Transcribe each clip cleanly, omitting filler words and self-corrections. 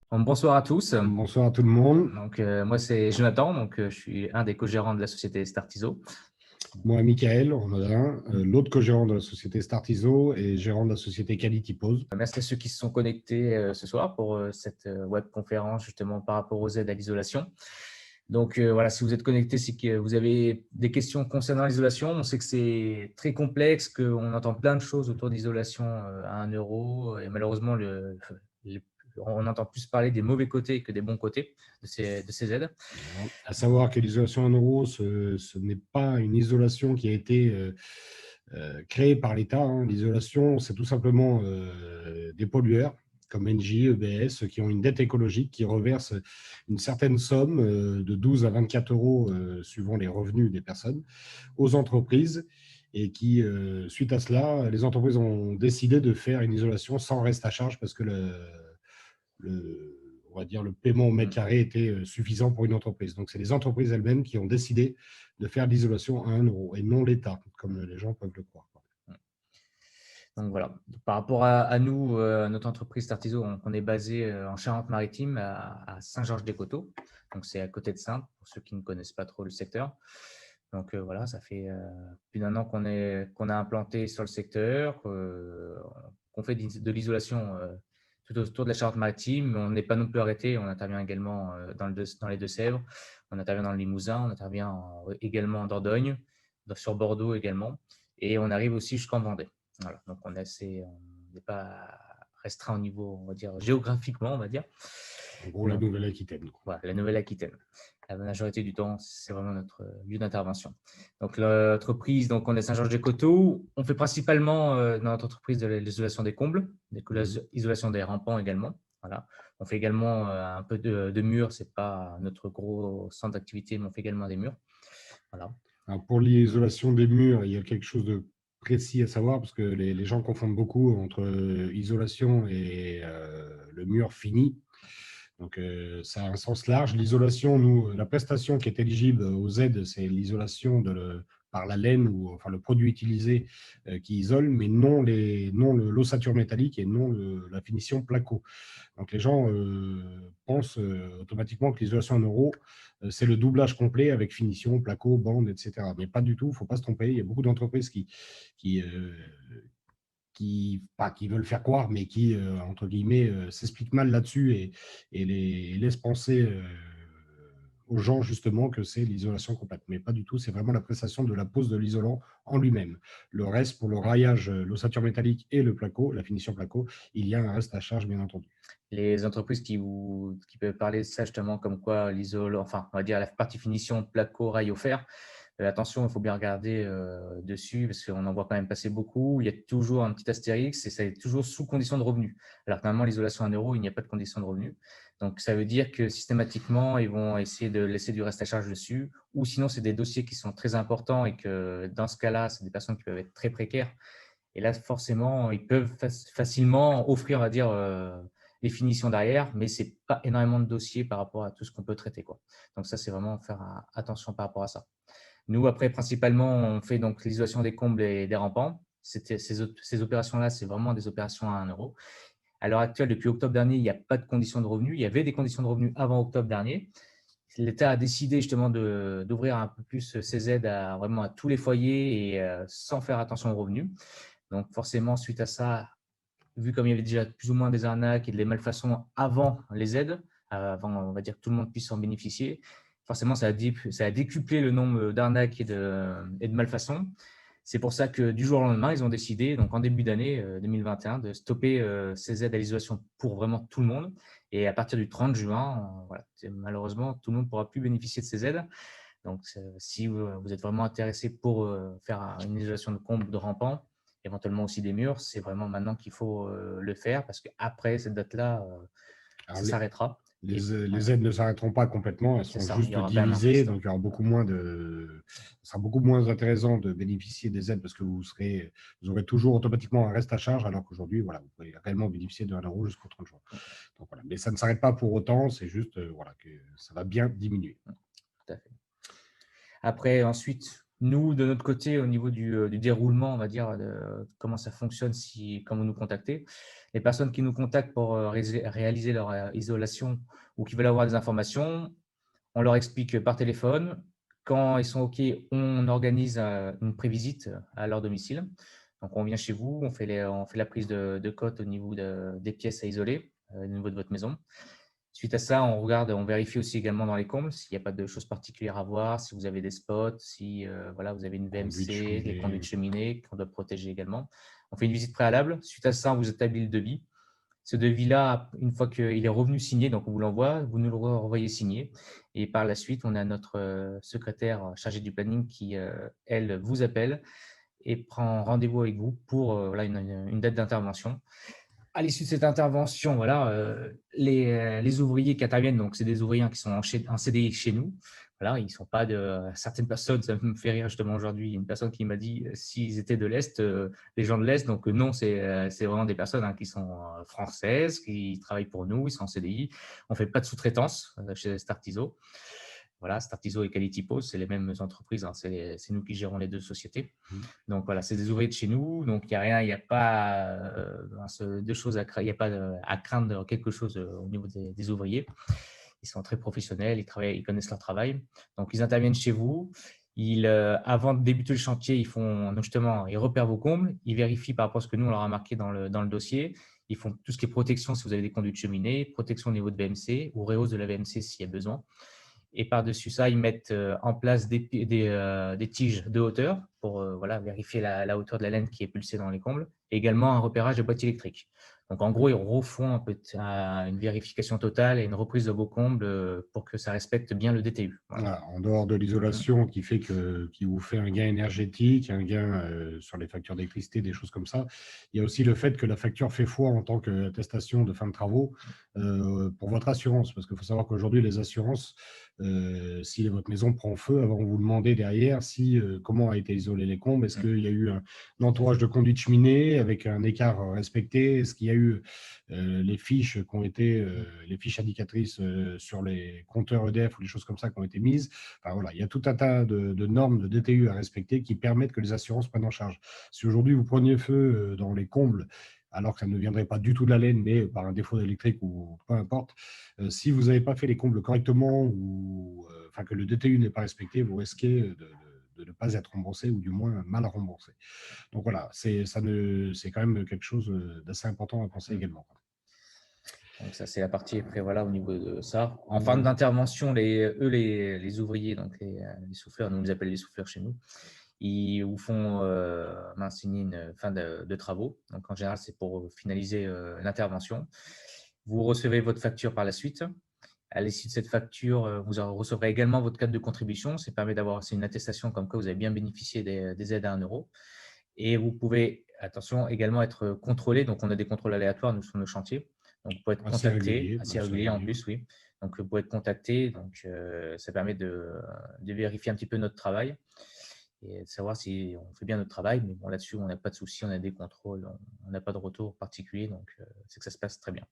Bonsoir à tous. Bonsoir à tout le monde. Moi, c'est Jonathan. Je suis un des co-gérants de la société Startiso. Moi, Michael, on en a un, l'autre co-gérant de la société Startiso et gérant de la société Quality Pose. Merci à ceux qui se sont connectés ce soir pour cette webconférence justement par rapport aux aides à l'isolation. Voilà, si vous êtes connectés, c'est que vous avez des questions concernant l'isolation. On sait que c'est très complexe, qu'on entend plein de choses autour d'isolation à 1 € et malheureusement, on entend plus parler des mauvais côtés que des bons côtés de ces aides. À savoir que l'isolation en euro, ce n'est pas une isolation qui a été créée par l'État. L'isolation, c'est tout simplement des pollueurs comme Engie, EBS, qui ont une dette écologique, qui reversent une certaine somme de 12 à 24 euros, suivant les revenus des personnes, aux entreprises. Et qui, suite à cela, les entreprises ont décidé de faire une isolation sans reste à charge parce que on va dire le paiement au mètre carré était suffisant pour une entreprise. Donc, c'est les entreprises elles-mêmes qui ont décidé de faire l'isolation à 1 € et non l'État, comme les gens peuvent le croire. Donc voilà, par rapport à nous, notre entreprise Startiso, on est basé en Charente-Maritime, à Saint-Georges-des-Coteaux. Donc c'est à côté de Saintes, pour ceux qui ne connaissent pas trop le secteur. Voilà, ça fait plus d'1 an qu'on a implanté sur le secteur, qu'on fait de l'isolation tout autour de la Charente-Maritime. On n'est pas non plus arrêté, on intervient également dans les Deux-Sèvres, on intervient dans le Limousin, on intervient également en Dordogne, sur Bordeaux également, et on arrive aussi jusqu'en Vendée. Voilà, donc on n'est pas restreint au niveau, on va dire, géographiquement, on va dire. En gros, la Nouvelle-Aquitaine. Voilà, la Nouvelle-Aquitaine. La majorité du temps, c'est vraiment notre lieu d'intervention. Donc, l'entreprise, on est Saint-Georges-des-Coteaux. On fait principalement dans notre entreprise de l'isolation des combles, l'isolation des rampants également. Voilà. On fait également un peu de murs. Ce n'est pas notre gros centre d'activité, mais on fait également des murs. Voilà. Alors, pour l'isolation des murs, il y a quelque chose de précis à savoir parce que les gens confondent beaucoup entre isolation et le mur fini. Donc, ça a un sens large. L'isolation, nous, la prestation qui est éligible aux aides, c'est l'isolation par la laine ou enfin le produit utilisé qui isole, mais non l'ossature métallique et non la finition placo. Donc, les gens pensent automatiquement que l'isolation en euro, c'est le doublage complet avec finition, placo, bande, etc. Mais pas du tout, il ne faut pas se tromper. Il y a beaucoup d'entreprises qui, pas qui veulent faire croire, mais qui, entre guillemets, s'expliquent mal là-dessus et laissent penser aux gens justement que c'est l'isolation complète. Mais pas du tout, c'est vraiment la prestation de la pose de l'isolant en lui-même. Le reste, pour le raillage, l'ossature métallique et le placo, la finition placo, il y a un reste à charge, bien entendu. Les entreprises qui peuvent parler de ça justement, comme quoi enfin, on va dire la partie finition placo, rail au fer, attention, il faut bien regarder dessus parce qu'on en voit quand même passer beaucoup. Il y a toujours un petit astérix et ça est toujours sous condition de revenu. Alors que normalement, l'isolation à 1 €, il n'y a pas de condition de revenu. Donc, ça veut dire que systématiquement, ils vont essayer de laisser du reste à charge dessus. Ou sinon, c'est des dossiers qui sont très importants et que dans ce cas-là, c'est des personnes qui peuvent être très précaires. Et là, forcément, ils peuvent facilement offrir, on va dire, les finitions derrière, mais ce n'est pas énormément de dossiers par rapport à tout ce qu'on peut traiter, quoi. Donc ça, c'est vraiment faire attention par rapport à ça. Nous, après, principalement, on fait donc l'isolation des combles et des rampants. Ces opérations-là, c'est vraiment des opérations à 1 €. À l'heure actuelle, depuis octobre dernier, il n'y a pas de conditions de revenus. Il y avait des conditions de revenus avant octobre dernier. L'État a décidé justement d'ouvrir un peu plus ces aides vraiment à tous les foyers et sans faire attention aux revenus. Donc forcément, suite à ça, vu comme il y avait déjà plus ou moins des arnaques et des malfaçons avant les aides, avant, on va dire, que tout le monde puisse en bénéficier, forcément, ça a décuplé le nombre d'arnaques et de malfaçons. C'est pour ça que du jour au lendemain, ils ont décidé, donc en début d'année 2021, de stopper ces aides à l'isolation pour vraiment tout le monde. Et à partir du 30 juin, voilà, malheureusement, tout le monde ne pourra plus bénéficier de ces aides. Donc, si vous êtes vraiment intéressé pour faire une isolation de comble, de rampant, éventuellement aussi des murs, c'est vraiment maintenant qu'il faut le faire parce qu'après cette date-là, ça s'arrêtera. Les aides ne s'arrêteront pas complètement, elles seront juste divisées, donc il y aura ce sera beaucoup moins intéressant de bénéficier des aides parce que vous aurez toujours automatiquement un reste à charge, alors qu'aujourd'hui, voilà, vous pouvez réellement bénéficier de 1 € jusqu'au 30 juin. Donc, voilà. Mais ça ne s'arrête pas pour autant, c'est juste voilà, que ça va bien diminuer. Tout à fait. Après, ensuite, Nous, de notre côté, au niveau du déroulement, on va dire, de comment ça fonctionne quand vous nous contactez, les personnes qui nous contactent pour réaliser leur isolation ou qui veulent avoir des informations, on leur explique par téléphone. Quand ils sont OK, on organise une prévisite à leur domicile. Donc, on vient chez vous, on fait la prise de cote au niveau des pièces à isoler, au niveau de votre maison. Suite à ça, on vérifie aussi également dans les combles s'il n'y a pas de choses particulières à voir, si vous avez des spots, si voilà, vous avez une Conduite, VMC, les conduits de cheminée. cheminée qu'on doit protéger également. On fait une visite préalable. Suite à ça, on vous établit le devis. Ce devis-là, une fois qu'il est revenu signé, donc on vous l'envoie, vous nous le renvoyez signé. Et par la suite, on a notre secrétaire chargée du planning qui, elle, vous appelle et prend rendez-vous avec vous pour voilà, une date d'intervention. À l'issue de cette intervention, voilà, les ouvriers qui interviennent, donc c'est des ouvriers qui sont en CDI chez nous. Voilà, ils sont pas de certaines personnes, ça me fait rire justement aujourd'hui, une personne qui m'a dit s'ils étaient de l'Est, les gens de l'Est, donc non, c'est vraiment des personnes qui sont françaises, qui travaillent pour nous, ils sont en CDI. On fait pas de sous-traitance chez Startiso. Voilà, Startiso et Quality Post, c'est les mêmes entreprises, c'est nous qui gérons les deux sociétés. Mhm. Donc voilà, c'est des ouvriers de chez nous, donc il n'y a rien, il n'y a pas deux choses il n'y a pas à craindre quelque chose au niveau des ouvriers. Ils sont très professionnels, ils travaillent, ils connaissent leur travail. Donc ils interviennent chez vous. Avant de débuter le chantier, donc justement, ils repèrent vos combles, ils vérifient par rapport à ce que nous on leur a marqué dans le dossier. Ils font tout ce qui est protection si vous avez des conduits de cheminée, protection au niveau de VMC ou rehausse de la VMC s'il y a besoin. Et par-dessus ça, ils mettent en place des tiges de hauteur pour voilà, vérifier la hauteur de la laine qui est pulsée dans les combles. Et également un repérage de boîte électrique. Donc en gros, ils refont une vérification totale et une reprise de vos combles pour que ça respecte bien le DTU. Voilà. Voilà, en dehors de l'isolation qui vous fait un gain énergétique, un gain sur les factures d'électricité, des choses comme ça, il y a aussi le fait que la facture fait foi en tant qu'attestation de fin de travaux pour votre assurance. Parce qu'il faut savoir qu'aujourd'hui, les assurances, si votre maison prend feu, avant vous demandez derrière comment a été isolé les combles, est-ce qu'il y a eu un entourage de conduite cheminée avec un écart respecté, est-ce qu'il y a eu les fiches qui ont été, les fiches indicatrices sur les compteurs EDF ou des choses comme ça qui ont été mises. Enfin, voilà, il y a tout un tas de normes de DTU à respecter qui permettent que les assurances prennent en charge. Si aujourd'hui vous preniez feu dans les combles, alors que ça ne viendrait pas du tout de la laine, mais par un défaut d'électrique ou peu importe, si vous n'avez pas fait les combles correctement ou enfin que le DTU n'est pas respecté, vous risquez de ne pas être remboursé ou du moins mal remboursé. Donc voilà, c'est quand même quelque chose d'assez important à penser également. Donc ça, c'est la partie après, voilà, au niveau de ça. En fin d'intervention, les ouvriers, donc les souffleurs, nous on les appelle les souffleurs chez nous, ils vous font signer une fin de travaux. Donc en général, c'est pour finaliser l'intervention. Vous recevez votre facture par la suite. À l'issue de cette facture, vous recevrez également votre carte de contribution. Ça permet d'avoir une attestation comme quoi vous avez bien bénéficié des aides à 1 euro. Et vous pouvez, attention, également être contrôlé. Donc, on a des contrôles aléatoires nous, sur nos chantiers. Donc, vous pouvez être contacté, assez régulier en plus, oui. Donc, vous pouvez être contacté. Donc, ça permet de vérifier un petit peu notre travail et de savoir si on fait bien notre travail. Mais bon, là-dessus, on n'a pas de souci, on a des contrôles, on n'a pas de retour particulier. Donc, c'est que ça se passe très bien.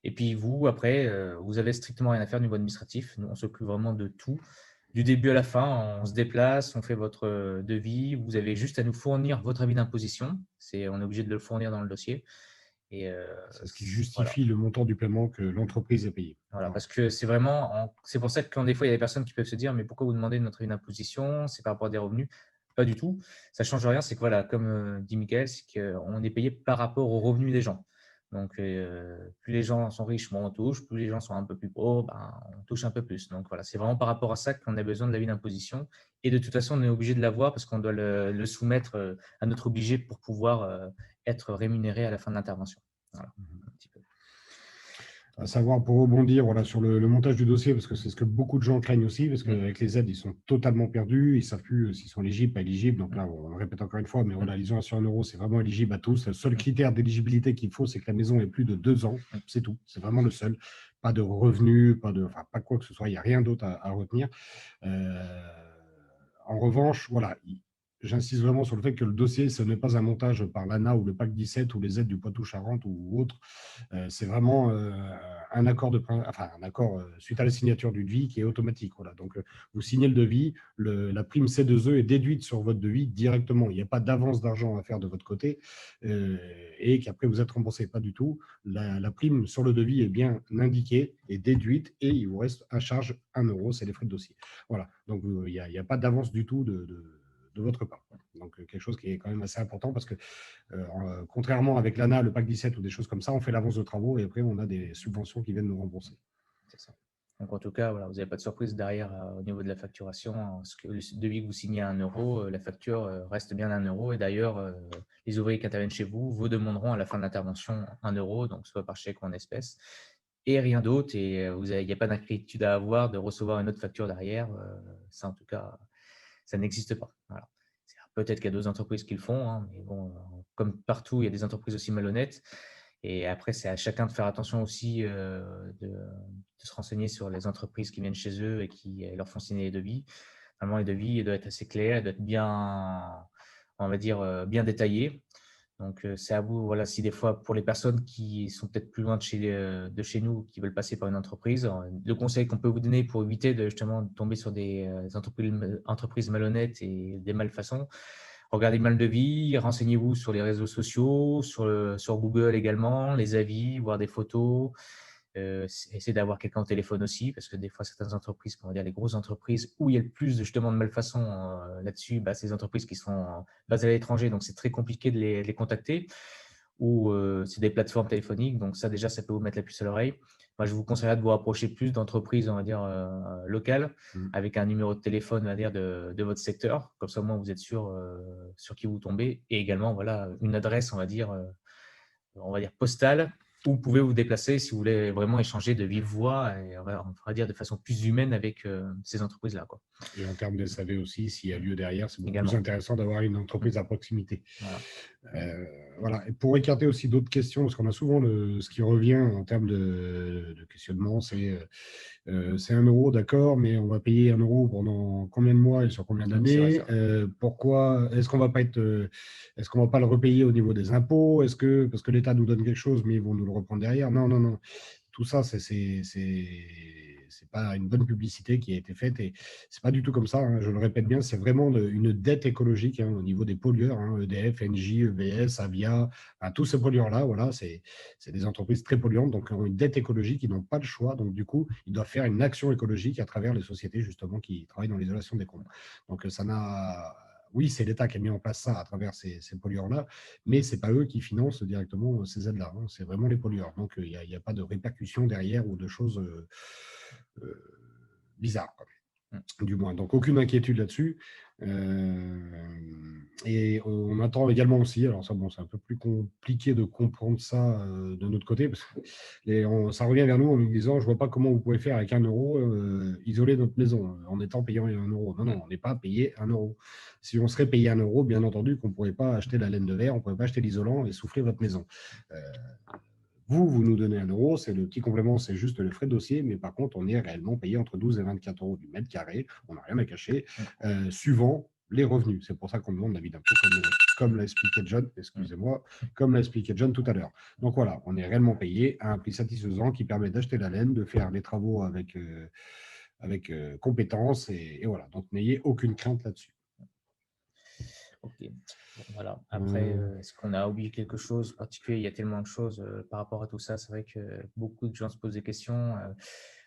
Et puis, vous, après, vous avez strictement rien à faire au niveau administratif. Nous, on s'occupe vraiment de tout. Du début à la fin, on se déplace, on fait votre devis. Vous avez juste à nous fournir votre avis d'imposition. On est obligé de le fournir dans le dossier. Et C'est ce qui voilà. justifie le montant du paiement que l'entreprise a payé. Voilà, parce que c'est vraiment, c'est pour ça que quand des fois, il y a des personnes qui peuvent se dire, mais pourquoi vous demandez notre avis d'imposition? C'est par rapport à des revenus. Pas du tout. Ça ne change rien. C'est que, voilà, comme dit Michael, c'est qu'on est payé par rapport aux revenus des gens. Donc, plus les gens sont riches, moins on touche. Plus les gens sont un peu plus pauvres, on touche un peu plus. Donc, voilà, c'est vraiment par rapport à ça qu'on a besoin de l'avis d'imposition. Et de toute façon, on est obligé de l'avoir parce qu'on doit le soumettre à notre obligé pour pouvoir être rémunéré à la fin de l'intervention. Voilà, un petit peu. À savoir, pour rebondir voilà, sur le montage du dossier, parce que c'est ce que beaucoup de gens craignent aussi, parce qu'avec les aides, ils sont totalement perdus, ils ne savent plus s'ils sont éligibles, pas éligibles. Donc là, on le répète encore une fois, mais voilà, l'isolation à 1 euro, c'est vraiment éligible à tous. Le seul critère d'éligibilité qu'il faut, c'est que la maison ait plus de 2 ans. C'est tout. C'est vraiment le seul. Pas de revenus, pas quoi que ce soit. Il n'y a rien d'autre à retenir. En revanche, voilà, j'insiste vraiment sur le fait que le dossier, ce n'est pas un montage par l'ANA ou le PAC 17 ou les aides du Poitou-Charentes ou autre. C'est vraiment un accord, un accord suite à la signature du devis qui est automatique. Voilà. Donc, vous signez le devis, la prime C2E est déduite sur votre devis directement. Il n'y a pas d'avance d'argent à faire de votre côté et qu'après vous êtes remboursé. Pas du tout. La prime sur le devis est bien indiquée et déduite et il vous reste à charge 1 euro, c'est les frais de dossier. Voilà. Donc, il n'y a pas d'avance du tout de votre part. Donc, quelque chose qui est quand même assez important parce que, contrairement avec l'ANA, le PAC 17 ou des choses comme ça, on fait l'avance de travaux et après, on a des subventions qui viennent nous rembourser. C'est ça. Donc, en tout cas, voilà, vous n'avez pas de surprise derrière au niveau de la facturation. Parce que le devis que vous signez à 1 euro, la facture reste bien à 1 euro. Et d'ailleurs, les ouvriers qui interviennent chez vous vous demanderont à la fin de l'intervention 1 euro, donc soit par chèque ou en espèces, et rien d'autre. Et il n'y a pas d'inquiétude à avoir de recevoir une autre facture derrière. Ça, en tout cas, ça n'existe pas. Voilà. Peut-être qu'il y a d'autres entreprises qui le font, hein, mais bon, comme partout, il y a des entreprises aussi malhonnêtes. Et après, c'est à chacun de faire attention aussi de se renseigner sur les entreprises qui viennent chez eux et qui leur font signer les devis. Normalement, les devis doivent être assez clairs, doivent être bien, on va dire, bien détaillés. Donc, c'est à vous, voilà, si des fois, pour les personnes qui sont peut-être plus loin de chez nous, qui veulent passer par une entreprise, le conseil qu'on peut vous donner pour éviter justement de tomber sur des entreprises malhonnêtes et des malfaçons, regardez bien le devis, renseignez-vous sur les réseaux sociaux, sur Google également, les avis, voir des photos. Essayez d'avoir quelqu'un au téléphone aussi, parce que des fois, certaines entreprises, on va dire les grosses entreprises, où il y a le plus justement de malfaçons là-dessus, c'est les entreprises qui sont basées à l'étranger, donc c'est très compliqué de les contacter, ou c'est des plateformes téléphoniques, donc ça déjà, ça peut vous mettre la puce à l'oreille. Moi, je vous conseillerais de vous rapprocher plus d'entreprises, on va dire, locales, avec un numéro de téléphone, on va dire, de votre secteur, comme ça au moins vous êtes sûr sur qui vous tombez, et également voilà, une adresse, on va dire postale, où vous pouvez vous déplacer si vous voulez vraiment échanger de vive voix et on va dire de façon plus humaine avec ces entreprises-là. Et en termes de SAV aussi, s'il y a lieu derrière, c'est beaucoup Également. plus intéressant d'avoir une entreprise à proximité. Voilà. Voilà. Et pour écarter aussi d'autres questions, parce qu'on a souvent ce qui revient en termes de questionnement, c'est 1 euro, d'accord, mais on va payer 1 euro pendant combien de mois et sur combien d'années? Pourquoi est-ce qu'on va pas est-ce qu'on va pas le repayer au niveau des impôts? Parce que l'État nous donne quelque chose, mais ils vont nous le reprendre derrière? Non, non, non. Tout ça, c'est pas une bonne publicité qui a été faite et c'est pas du tout comme ça, hein, je le répète bien, c'est vraiment une dette écologique, hein, au niveau des pollueurs, hein, EDF, Engie, EVS, Avia, enfin, tous ces pollueurs-là, voilà, c'est des entreprises très polluantes, donc ont une dette écologique, ils n'ont pas le choix, donc du coup, ils doivent faire une action écologique à travers les sociétés justement qui travaillent dans l'isolation des comptes. Donc ça n'a oui, c'est l'État qui a mis en place ça à travers ces pollueurs-là, mais ce n'est pas eux qui financent directement ces aides-là, hein, c'est vraiment les pollueurs. Donc, il n'y a pas de répercussions derrière ou de choses bizarres, quoi, du moins. Donc, aucune inquiétude là-dessus. Et on attend également aussi, alors ça, bon, c'est un peu plus compliqué de comprendre ça de notre côté, parce que ça revient vers nous en nous disant, je ne vois pas comment vous pouvez faire avec 1 euro isoler notre maison en étant payant 1 euro. Non, non, on n'est pas payé 1 euro. Si on serait payé 1 euro, bien entendu qu'on ne pourrait pas acheter la laine de verre, on ne pourrait pas acheter l'isolant et souffler votre maison. Vous nous donnez 1 euro, c'est le petit complément, c'est juste le frais de dossier, mais par contre, on est réellement payé entre 12 et 24 euros du mètre carré, on n'a rien à cacher, suivant les revenus. C'est pour ça qu'on demande l'avis d'impôt, comme l'a expliqué John, excusez-moi, comme l'a expliqué John tout à l'heure. Donc voilà, on est réellement payé à un prix satisfaisant qui permet d'acheter la laine, de faire les travaux avec compétence, et voilà. Donc n'ayez aucune crainte là-dessus. Ok, bon, voilà. Après, est-ce qu'on a oublié quelque chose de particulier? Il y a tellement de choses par rapport à tout ça. C'est vrai que beaucoup de gens se posent des questions.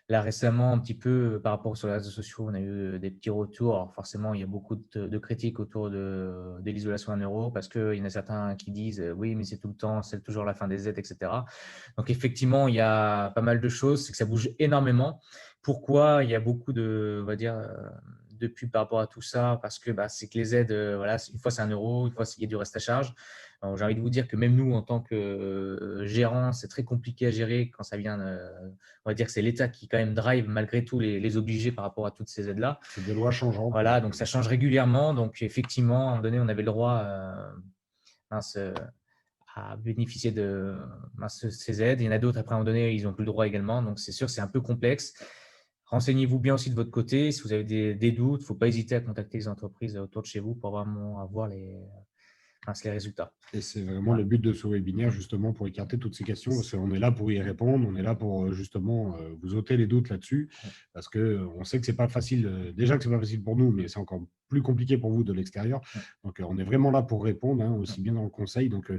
Là, récemment, un petit peu par rapport sur les réseaux sociaux, on a eu des petits retours. Alors, forcément, il y a beaucoup de critiques autour de l'isolation à 1 euro parce qu'il y en a certains qui disent oui, mais c'est tout le temps, c'est toujours la fin des aides, etc. Donc, effectivement, il y a pas mal de choses. C'est que ça bouge énormément. Pourquoi il y a beaucoup on va dire, de pub par rapport à tout ça? Parce que c'est que les aides, voilà, une fois c'est 1 euro, une fois il y a du reste à charge. J'ai envie de vous dire que même nous, en tant que gérants, c'est très compliqué à gérer quand ça vient, on va dire que c'est l'État qui quand même drive malgré tout les obliger par rapport à toutes ces aides-là. C'est des lois changeantes. Voilà, donc ça change régulièrement. Donc effectivement, à un moment donné, on avait le droit à bénéficier de ces aides. Il y en a d'autres, après, à un moment donné, ils n'ont plus le droit également. Donc c'est sûr, c'est un peu complexe. Renseignez-vous bien aussi de votre côté. Si vous avez des doutes, il ne faut pas hésiter à contacter les entreprises autour de chez vous pour vraiment avoir les résultats. Et c'est vraiment le Voilà. but de ce webinaire, justement, pour écarter toutes ces questions, parce qu'on est là pour y répondre, on est là pour justement vous ôter les doutes là-dessus, parce qu'on sait que c'est pas facile, déjà que c'est pas facile pour nous, mais c'est encore plus compliqué pour vous de l'extérieur. Donc, on est vraiment là pour répondre, hein, aussi bien dans le conseil. Donc,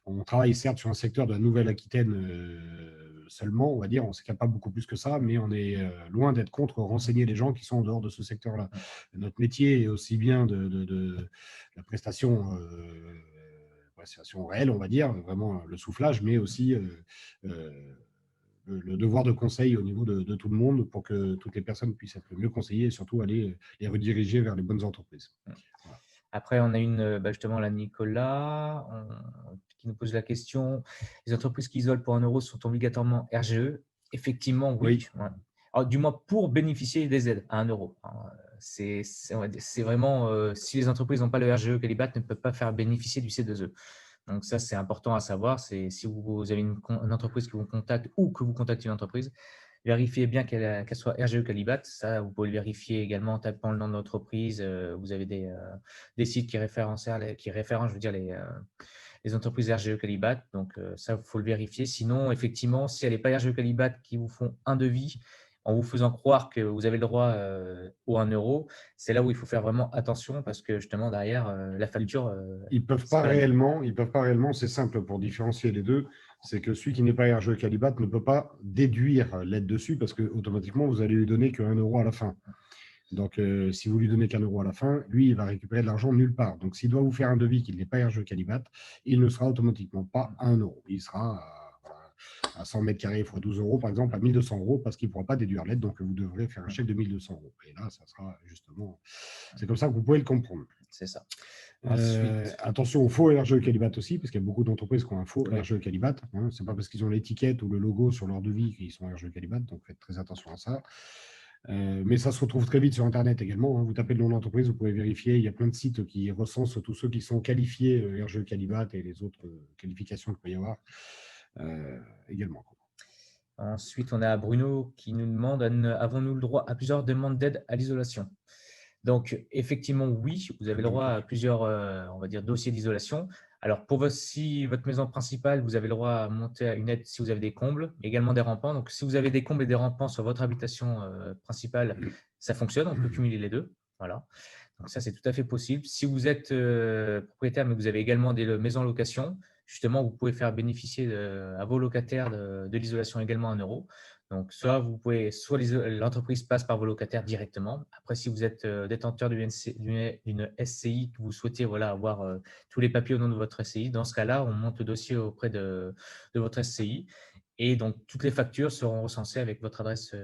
on travaille certes sur un secteur de la Nouvelle-Aquitaine seulement, on va dire, on sait qu'il n'y a pas beaucoup plus que ça, mais on est loin d'être contre renseigner les gens qui sont en dehors de ce secteur-là. Notre métier est aussi bien de la prestation réelle, on va dire, vraiment le soufflage, mais aussi le devoir de conseil au niveau de tout le monde pour que toutes les personnes puissent être mieux conseillées et surtout aller les rediriger vers les bonnes entreprises. Voilà. Après, on a justement là, Nicolas, qui nous pose la question, les entreprises qui isolent pour 1 euro sont obligatoirement RGE? Effectivement, oui. Oui. Ouais. Alors, du moins, pour bénéficier des aides à 1 euro. C'est vraiment, si les entreprises n'ont pas le RGE Qualibat, ne peuvent pas faire bénéficier du C2E. Donc ça, c'est important à savoir. C'est si vous avez une entreprise qui vous contacte ou que vous contactez une entreprise, vérifiez bien qu'elle soit RGE Qualibat. Ça, vous pouvez le vérifier également en tapant le nom de l'entreprise. Vous avez des sites qui référencent, je veux dire, les entreprises RGE Qualibat. Donc ça, il faut le vérifier. Sinon, effectivement, si elle n'est pas RGE Qualibat, qui vous font un devis en vous faisant croire que vous avez le droit au 1 euro, c'est là où il faut faire vraiment attention parce que justement, derrière, la facture… Ils peuvent pas réellement, c'est simple pour différencier les deux, c'est que celui qui n'est pas RGE Qualibat ne peut pas déduire l'aide dessus parce que automatiquement vous allez lui donner que 1 euro à la fin. Donc, si vous lui donnez qu'1 euro à la fin, lui, il va récupérer de l'argent nulle part. Donc, s'il doit vous faire un devis qui n'est pas RGE Qualibat, il ne sera automatiquement pas à 1 euro. Il sera à 100 mètres carrés x 12 euros, par exemple, à 1 200 euros parce qu'il ne pourra pas déduire l'aide. Donc, vous devrez faire un chèque de 1 200 euros. Et là, ça sera justement… C'est comme ça que vous pouvez le comprendre. C'est ça. Ensuite, attention au faux RGE Qualibat aussi, parce qu'il y a beaucoup d'entreprises qui ont un faux RGE Qualibat. Hein. Ce n'est pas parce qu'ils ont l'étiquette ou le logo sur leur devis qu'ils sont RGE Qualibat. Donc, faites très attention à ça. Mais ça se retrouve très vite sur Internet également. Hein. Vous tapez le nom de l'entreprise, vous pouvez vérifier. Il y a plein de sites qui recensent tous ceux qui sont qualifiés RGE Qualibat et les autres qualifications qu'il peut y avoir également. Ensuite, on a Bruno qui nous demande, avons-nous le droit à plusieurs demandes d'aide à l'isolation? Donc, effectivement, oui, vous avez le droit à plusieurs, on va dire, dossiers d'isolation. Alors, si votre maison principale, vous avez le droit à monter à une aide si vous avez des combles, également des rampants. Donc, si vous avez des combles et des rampants sur votre habitation principale, ça fonctionne, on peut cumuler les deux. Voilà. Donc, ça, c'est tout à fait possible. Si vous êtes propriétaire, mais que vous avez également des maisons en location, justement, vous pouvez faire bénéficier à vos locataires de l'isolation également à 1 euro. Donc, soit l'entreprise passe par vos locataires directement. Après, si vous êtes détenteur d'une SCI, que vous souhaitez avoir tous les papiers au nom de votre SCI, dans ce cas-là, on monte le dossier auprès de votre SCI. Et donc, toutes les factures seront recensées avec votre adresse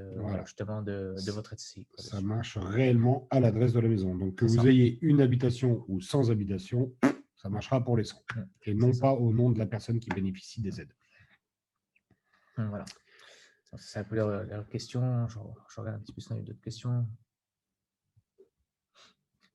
justement de votre SCI. Ça marche réellement à l'adresse de la maison. Donc, que vous ayez une habitation ou sans habitation, ça marchera pour les 100. Et non pas au nom de la personne qui bénéficie des aides. Voilà. C'est un peu la question. Je regarde un petit peu si on a eu d'autres questions.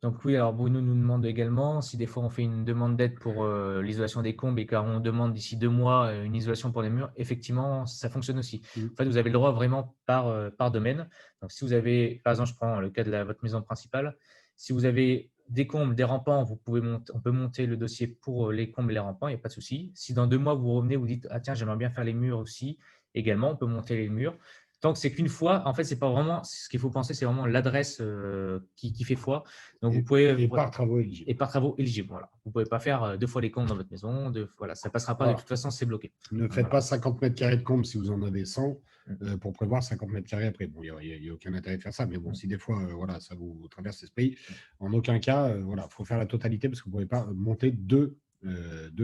Donc oui, alors Bruno nous demande également si des fois on fait une demande d'aide pour l'isolation des combles et qu'on demande d'ici 2 mois une isolation pour les murs, effectivement, ça fonctionne aussi. En fait, vous avez le droit vraiment par domaine. Donc si vous avez, par exemple, je prends le cas de votre maison principale, si vous avez des combles, des rampants, on peut monter le dossier pour les combles et les rampants, il n'y a pas de souci. Si dans 2 mois, vous revenez, vous dites « Ah tiens, j'aimerais bien faire les murs aussi », également, on peut monter les murs. Tant que c'est qu'une fois, en fait, c'est pas vraiment ce qu'il faut penser, c'est vraiment l'adresse qui fait foi. Donc, vous pouvez. Et par travaux éligibles. Et par travaux éligibles. Voilà. Vous ne pouvez pas faire 2 fois les comptes dans votre maison. Voilà, ça ne passera pas. De toute façon, c'est bloqué. Ne faites pas 50 mètres carrés de combles si vous en avez 100 pour prévoir 50 mètres carrés après. Bon, il n'y a aucun intérêt de faire ça. Mais bon, si des fois, ça vous traverse l'esprit, en aucun cas, il faut faire la totalité parce que vous ne pouvez pas monter deux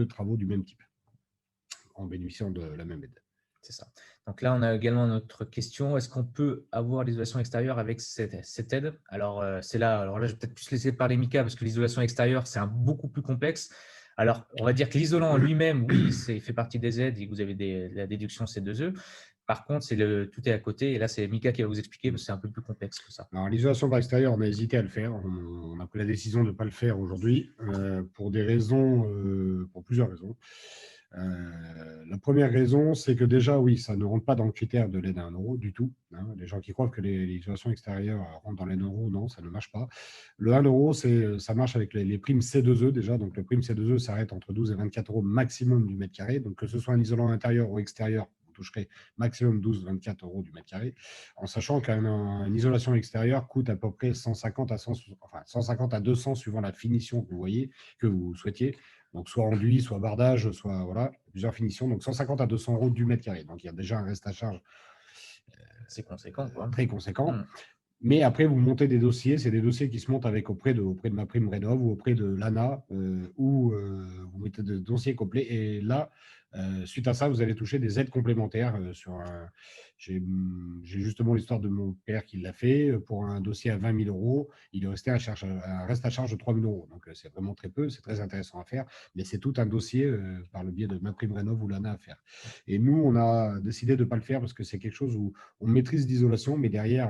travaux du même type en bénéficiant de la même aide. C'est ça. Donc là, on a également notre question. Est-ce qu'on peut avoir l'isolation extérieure avec cette aide? Alors, c'est là. Alors là, je vais peut-être plus laisser parler Mika parce que l'isolation extérieure, c'est beaucoup plus complexe. Alors, on va dire que l'isolant lui-même, oui, fait partie des aides et que vous avez la déduction C2E. Par contre, tout est à côté. Et là, c'est Mika qui va vous expliquer parce que c'est un peu plus complexe que ça. Alors, l'isolation par extérieur, on a hésité à le faire. On a pris la décision de ne pas le faire aujourd'hui pour plusieurs raisons. La première raison, c'est que déjà, oui, ça ne rentre pas dans le critère de l'aide à 1 euro du tout, hein. Les gens qui croient que les isolations extérieures rentrent dans l'aide à 1 euro, non, ça ne marche pas. Le 1 euro, ça marche avec les primes C2E déjà. Donc, le prime C2E s'arrête entre 12 et 24 euros maximum du mètre carré. Donc, que ce soit un isolant intérieur ou extérieur, vous toucherez maximum 12-24 euros du mètre carré, en sachant qu'une isolation extérieure coûte à peu près 150 à 100, enfin, 150 à 200 suivant la finition que vous voyez, que vous souhaitiez. Donc, soit enduit, soit bardage, soit voilà, plusieurs finitions. Donc, 150 à 200 euros du mètre carré. Donc, il y a déjà un reste à charge C'est conséquent, quoi. très conséquent. Mm. Mais après, vous montez des dossiers. C'est des dossiers qui se montent auprès de ma prime Rénov ou auprès de l'ANA, où vous mettez des dossiers complets. Et là, suite à ça, vous allez toucher des aides complémentaires. J'ai justement l'histoire de mon père qui l'a fait. Pour un dossier à 20 000 euros, il est resté un reste à charge de 3 000 euros. Donc, c'est vraiment très peu. C'est très intéressant à faire. Mais c'est tout un dossier par le biais de ma prime Rénov ou l'ANA à faire. Et nous, on a décidé de ne pas le faire parce que c'est quelque chose où on maîtrise l'isolation, mais derrière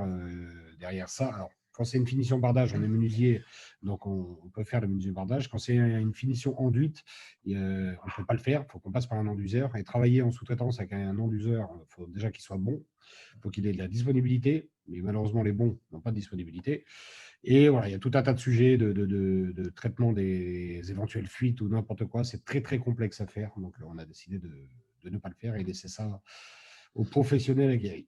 ça, alors quand c'est une finition bardage, on est menuisier, donc on peut faire le menuisier bardage. Quand c'est une finition enduite, on ne peut pas le faire, il faut qu'on passe par un enduseur. Et travailler en sous-traitance avec un enduseur, il faut déjà qu'il soit bon, il faut qu'il ait de la disponibilité, mais malheureusement les bons n'ont pas de disponibilité. Et voilà, il y a tout un tas de sujets de traitement des éventuelles fuites ou n'importe quoi. C'est très très complexe à faire, donc on a décidé de ne pas le faire et laisser ça aux professionnels aguerris.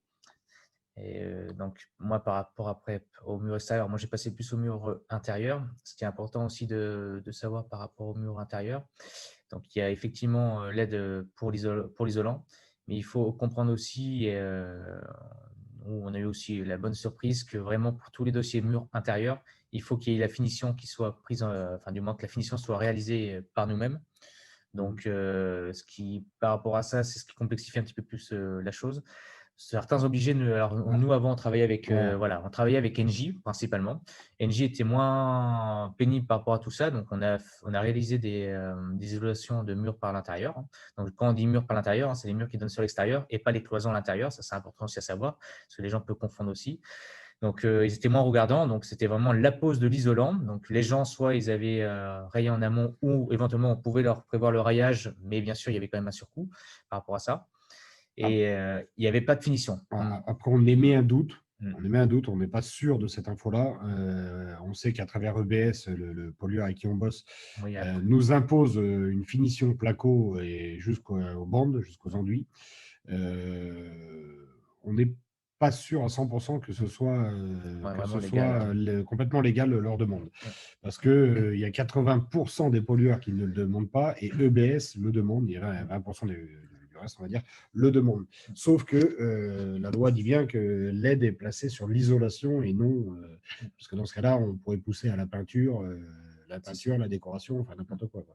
Et donc, moi, par rapport après au mur extérieur, moi, j'ai passé plus au mur intérieur. Ce qui est important aussi de savoir par rapport au mur intérieur. Donc, il y a effectivement l'aide pour l'isolant, mais il faut comprendre aussi, où on a eu aussi la bonne surprise que vraiment pour tous les dossiers murs intérieurs, il faut qu'il y ait la finition qui soit prise, enfin, du moins que la finition soit réalisée par nous-mêmes. Donc, par rapport à ça, c'est ce qui complexifie un petit peu plus la chose. Certains obligés, alors nous avant on travaillait avec, voilà, on travaillait avec Engie principalement. Engie était moins pénible par rapport à tout ça, donc on a réalisé des isolations de murs par l'intérieur, hein. Donc quand on dit murs par l'intérieur, hein, c'est les murs qui donnent sur l'extérieur et pas les cloisons à l'intérieur. Ça c'est important aussi à savoir parce que les gens peuvent confondre aussi. Donc ils étaient moins regardants, donc c'était vraiment la pose de l'isolant. Donc les gens, soit ils avaient rayé en amont ou éventuellement on pouvait leur prévoir le rayage, mais bien sûr il y avait quand même un surcoût par rapport à ça. Et il n'y avait pas de finition. Après, on émet un doute. Mm. On émet un doute, on n'est pas sûr de cette info-là. On sait qu'à travers EBS, le pollueur avec qui on bosse, Oui, nous impose une finition placo et jusqu'aux bandes, jusqu'aux enduits. On n'est pas sûr à 100% que ce soit, légal. complètement légal leur demande. Ouais. Parce qu'il y a 80% des pollueurs qui ne le demandent pas et EBS le demande. Il y a 20% du reste, on va dire, le demande. Sauf que la loi dit bien que l'aide est placée sur l'isolation et non, parce que dans ce cas-là, on pourrait pousser à la peinture, la décoration, enfin n'importe quoi.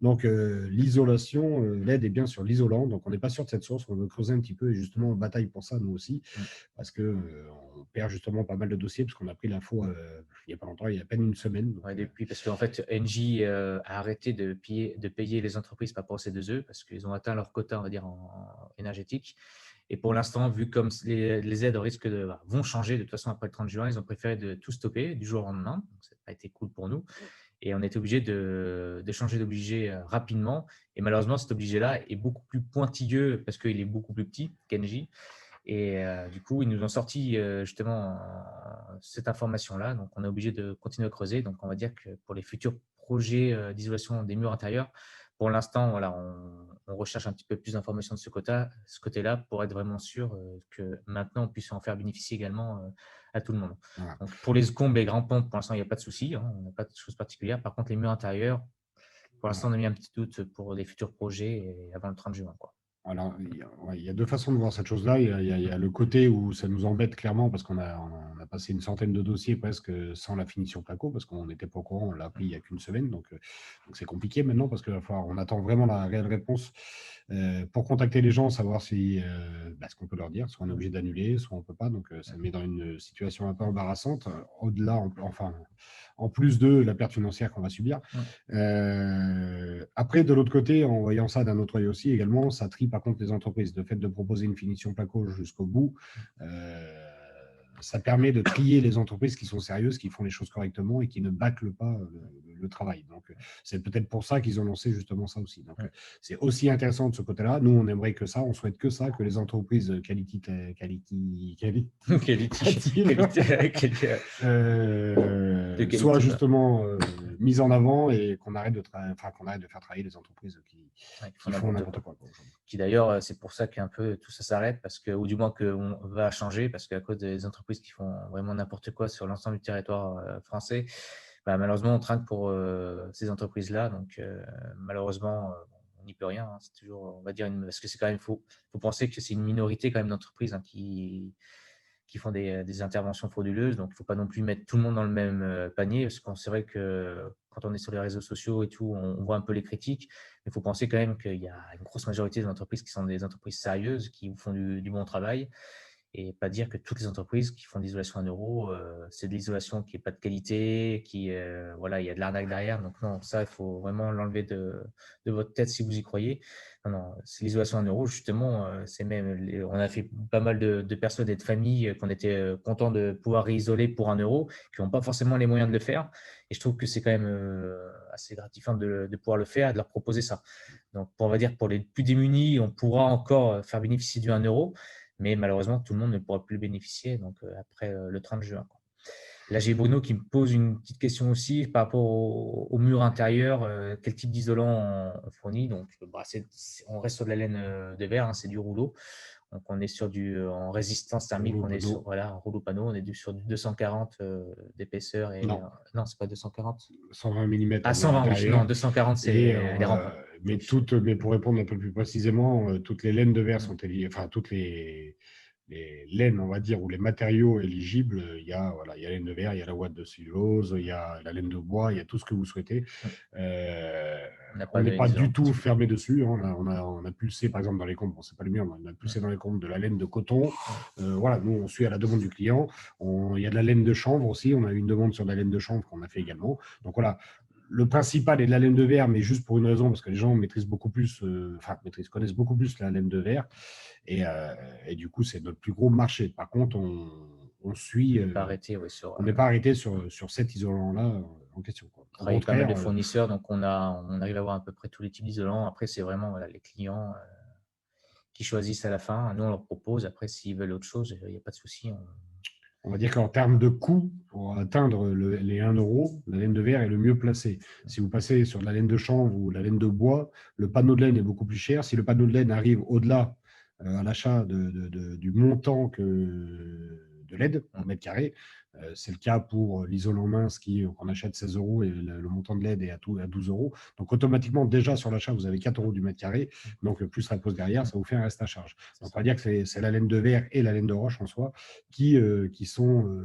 Donc l'isolation, l'aide est bien sur l'isolant, donc on n'est pas sûr de cette source, on veut creuser un petit peu et justement on bataille pour ça nous aussi, parce qu'on perd justement pas mal de dossiers, parce qu'on a pris l'info il n'y a pas longtemps, il y a à peine une semaine. Donc, depuis, parce qu'en fait, Engie a arrêté de payer les entreprises par rapport au C2E parce qu'ils ont atteint leur quota, on va dire, énergétique. Et pour l'instant, vu comme les aides vont changer de toute façon après le 30 juin, ils ont préféré de tout stopper du jour au lendemain. Donc, ça n'a pas été cool pour nous. Et on était obligé de changer d'obligé rapidement. Et malheureusement, cet obligé-là est beaucoup plus pointilleux parce qu'il est beaucoup plus petit qu'Engie. Et du coup, ils nous ont sorti justement cette information-là. Donc, on est obligé de continuer à creuser. Donc, on va dire que pour les futurs projets d'isolation des murs intérieurs, pour l'instant, voilà, on recherche un petit peu plus d'informations de ce côté-là pour être vraiment sûr que maintenant, on puisse en faire bénéficier également à tout le monde. voilà. Donc, pour les combles et grands pompes, pour l'instant, il n'y a pas de souci, hein, on n'a pas de choses particulières. Par contre, les murs intérieurs, pour l'instant, on a mis un petit doute pour des futurs projets et avant le 30 juin, quoi. Alors, il y a deux façons de voir cette chose-là. Il y a le côté où ça nous embête clairement parce qu'on a passé une centaine de dossiers presque sans la finition placo parce qu'on n'était pas au courant, on l'a appris il n'y a qu'une semaine. Donc c'est compliqué maintenant parce qu'on attend vraiment la réelle réponse pour contacter les gens, savoir si, ce qu'on peut leur dire. Soit on est obligé d'annuler, soit on ne peut pas. Donc ça met dans une situation un peu embarrassante. Au-delà, en plus de la perte financière qu'on va subir. Après, de l'autre côté, en voyant ça d'un autre œil aussi, également, ça trie par contre les entreprises. Le fait de proposer une finition placo jusqu'au bout, ça permet de trier les entreprises qui sont sérieuses, qui font les choses correctement et qui ne bâclent pas le travail. Donc, c'est peut-être pour ça qu'ils ont lancé justement ça aussi. Donc, c'est aussi intéressant de ce côté-là. Nous, on aimerait que ça, on souhaite que ça, que les entreprises qualitatives de soient qualité, quoi. justement mises en avant et qu'on arrête de faire travailler les entreprises Ouais, qui font n'importe quoi aujourd'hui. Qui d'ailleurs, c'est pour ça qu'un peu tout ça s'arrête, parce que, ou du moins qu'on va changer, parce qu'à cause des entreprises qui font vraiment n'importe quoi sur l'ensemble du territoire français, bah, malheureusement, on craint pour ces entreprises-là. Donc, malheureusement, on n'y peut rien, hein. C'est toujours, on va dire, parce que c'est quand même faut penser que c'est une minorité quand même d'entreprises, hein, qui font des interventions frauduleuses. Donc, il ne faut pas non plus mettre tout le monde dans le même panier, parce qu'on c'est vrai que quand on est sur les réseaux sociaux et tout, on voit un peu les critiques. Mais il faut penser quand même qu'il y a une grosse majorité des entreprises qui sont des entreprises sérieuses, qui font du bon travail. Et pas dire que toutes les entreprises qui font de l'isolation à 1 euro, c'est de l'isolation qui n'est pas de qualité, voilà, il y a de l'arnaque derrière. Donc non, ça, il faut vraiment l'enlever de votre tête si vous y croyez. Non, non, c'est l'isolation à 1 euro, justement, c'est même, on a fait pas mal de personnes et de familles qu'on était contents de pouvoir réisoler pour 1 euro, qui n'ont pas forcément les moyens de le faire. Et je trouve que c'est quand même assez gratifiant de pouvoir le faire et de leur proposer ça. Donc, on va dire pour les plus démunis, on pourra encore faire bénéficier du 1 euro. Mais malheureusement, tout le monde ne pourra plus bénéficier donc, après le 30 juin. Quoi. Là, j'ai Bruno qui me pose une petite question aussi par rapport au mur intérieur. Quel type d'isolant on fournit? Donc, bah, on reste sur de la laine de verre, hein, c'est du rouleau. Donc, on est sur en résistance thermique, on est sur un rouleau panneau, on est sur du 240 d'épaisseur. Non, c'est pas 240. 120 mm. Ah, 120, oui. Non, 240, c'est les rampes. Mais pour répondre un peu plus précisément, toutes les laines de verre sont éligibles, enfin, toutes les laines, on va dire, ou les matériaux éligibles, il y a la laine de verre, il y a la ouate de cellulose, il y a la laine de bois, il y a tout ce que vous souhaitez. On n'est pas du tout fermé dessus. Hein. On a pulsé, par exemple, dans les comptes, bon, c'est pas le mien, mais on a pulsé dans les comptes de la laine de coton. Voilà, nous, on suit à la demande du client. Il y a de la laine de chanvre aussi. On a eu une demande sur de la laine de chanvre qu'on a fait également. Donc voilà, le principal est de la laine de verre, mais juste pour une raison, parce que les gens maîtrisent beaucoup plus, connaissent beaucoup plus la laine de verre. Et du coup, c'est notre plus gros marché. Par contre, on suit. On n'est pas arrêté sur cet isolant-là en question. Quoi. On travaille pas mal de fournisseurs, donc on arrive à avoir à peu près tous les types d'isolants. Après, c'est vraiment les clients qui choisissent à la fin. Nous, on leur propose. Après, s'ils veulent autre chose, il n'y a pas de souci. On va dire qu'en termes de coût, pour atteindre les 1 euro, la laine de verre est le mieux placée. Si vous passez sur de la laine de chanvre ou la laine de bois, le panneau de laine est beaucoup plus cher. Si le panneau de laine arrive au-delà à l'achat du montant de l'aide en mètre carré, c'est le cas pour l'isolant mince qu'on achète 16 euros et le montant de l'aide est à 12 euros. Donc automatiquement, déjà sur l'achat, vous avez 4 euros du mètre carré. Donc plus la pose derrière, ça vous fait un reste à charge. Donc on va dire que c'est la laine de verre et la laine de roche en soi qui sont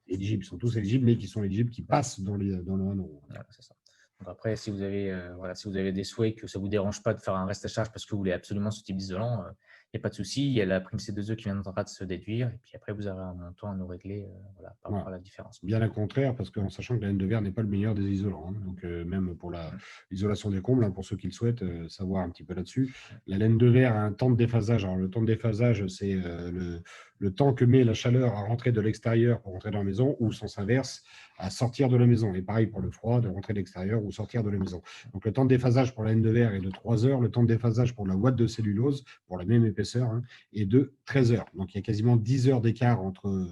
éligibles. Ils sont tous éligibles, mais qui sont éligibles, qui passent dans le 1 euro. Voilà, c'est ça. Donc après, si vous avez des souhaits, que ça ne vous dérange pas de faire un reste à charge parce que vous voulez absolument ce type d'isolant, il n'y a pas de souci. Il y a la prime C2E qui viendra de se déduire. Et puis après, vous aurez un montant à nous régler par rapport à la différence. Bien au contraire, parce qu'en sachant que la laine de verre n'est pas le meilleur des isolants. Hein. Donc, même pour l'isolation des combles, hein, pour ceux qui le souhaitent savoir un petit peu là-dessus, la laine de verre a un temps de déphasage. Alors, le temps de déphasage, c'est le temps que met la chaleur à rentrer de l'extérieur pour rentrer dans la maison, ou sens inverse, à sortir de la maison. Et pareil pour le froid, de rentrer de l'extérieur ou sortir de la maison. Donc, le temps de déphasage pour la laine de verre est de 3 heures. Le temps de déphasage pour la ouate de cellulose, pour la même épaisseur, hein, est de 13 heures. Donc, il y a quasiment 10 heures d'écart entre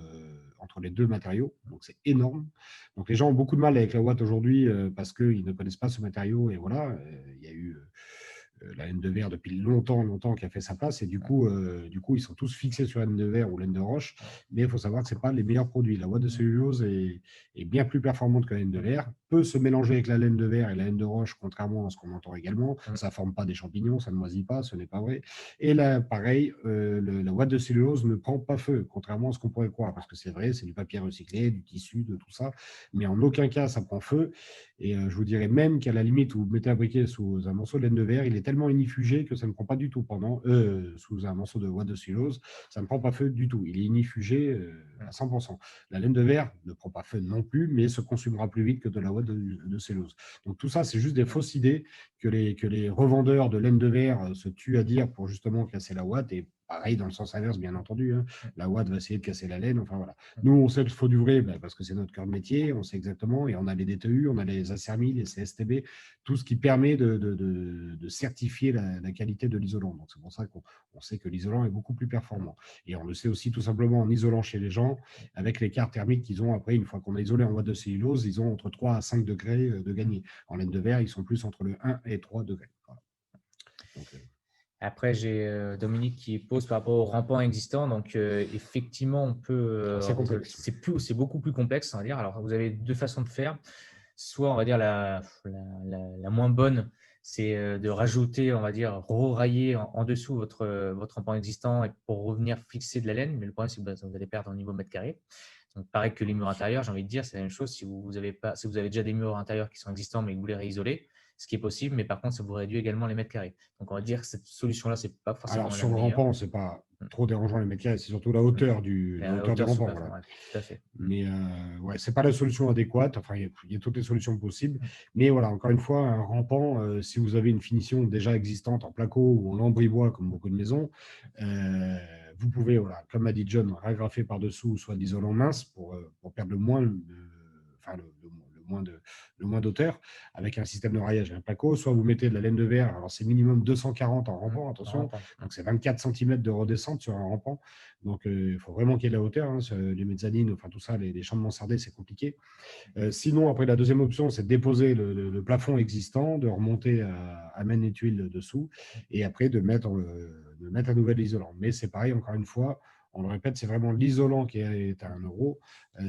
les deux matériaux. Donc, c'est énorme. Donc, les gens ont beaucoup de mal avec la ouate aujourd'hui parce qu'ils ne connaissent pas ce matériau. Et voilà, il y a eu la laine de verre depuis longtemps qui a fait sa place. Et du coup, ils sont tous fixés sur la laine de verre ou laine de roche. Mais il faut savoir que ce n'est pas les meilleurs produits. La ouate de cellulose est bien plus performante que la laine de verre, peut se mélanger avec la laine de verre et la laine de roche, contrairement à ce qu'on entend également. Ça ne forme pas des champignons, ça ne moisit pas, ce n'est pas vrai. Et là, pareil, la ouate de cellulose ne prend pas feu, contrairement à ce qu'on pourrait croire. Parce que c'est vrai, c'est du papier recyclé, du tissu, de tout ça. Mais en aucun cas, ça prend feu. Et je vous dirais même qu'à la limite, où vous mettez un briquet sous un morceau de laine de verre, il est tellement inifugé que ça ne prend pas du tout sous un morceau de ouate de cellulose, ça ne prend pas feu du tout. Il est inifugé à 100%. La laine de verre ne prend pas feu non plus, mais se consumera plus vite que de la ouate de cellulose. Donc tout ça, c'est juste des fausses idées que les revendeurs de laine de verre se tuent à dire pour justement casser la ouate. Et pareil dans le sens inverse, bien entendu, hein. Mm. La ouate va essayer de casser la laine, enfin voilà. Mm. Nous, on sait qu'il faut du vrai, parce que c'est notre cœur de métier, on sait exactement, et on a les DTU, on a les ACERMI, les CSTB, tout ce qui permet de certifier la qualité de l'isolant. Donc c'est pour ça qu'on sait que l'isolant est beaucoup plus performant. Et on le sait aussi tout simplement en isolant chez les gens, avec l'écart thermique qu'ils ont après, une fois qu'on a isolé en ouate de cellulose, ils ont entre 3 à 5 degrés de gagné. En laine de verre, ils sont plus entre le 1 et 3 degrés. Voilà. Donc, Après, j'ai Dominique qui pose par rapport aux rampants existants. Donc, effectivement, on peut. c'est complexe. C'est beaucoup plus complexe, on va dire. Alors, vous avez deux façons de faire. Soit, on va dire, la moins bonne, c'est de rajouter, on va dire, rayer en dessous votre rampant existant et pour revenir fixer de la laine. Mais le problème, c'est que vous allez perdre au niveau mètre carré. Donc, pareil que les murs intérieurs, j'ai envie de dire, c'est la même chose. Si vous avez déjà des murs intérieurs qui sont existants, mais que vous les réisolez, ce qui est possible, mais par contre, ça vous réduit également les mètres carrés. Donc, on va dire que cette solution-là, ce n'est pas forcément Alors, la sur le meilleure. rampant, c'est pas trop dérangeant les mètres carrés, c'est surtout la hauteur du rampant. Voilà. Voilà. Tout à fait. Mais ouais, c'est pas la solution adéquate. Enfin, il y a toutes les solutions possibles. Mais voilà, encore une fois, un rampant, si vous avez une finition déjà existante en placo ou en lambris-bois, comme beaucoup de maisons, vous pouvez, voilà, comme a dit John, ragrafer par-dessous soit de l'isolant mince pour perdre le moins, enfin, le moins d'auteur avec un système de raillage et un placo. Soit vous mettez de la laine de verre, alors c'est minimum 240 en rampant, attention. Donc c'est 24 cm de redescente sur un rampant. Donc il faut vraiment qu'il y ait de la hauteur. Hein, les mezzanines, enfin tout ça, les chambres mansardées, c'est compliqué. Sinon, après, la deuxième option, c'est de déposer le plafond existant, de remonter à main et tuile dessous, et après de mettre un nouvel isolant. Mais c'est pareil, encore une fois, on le répète, c'est vraiment l'isolant qui est à 1 euro.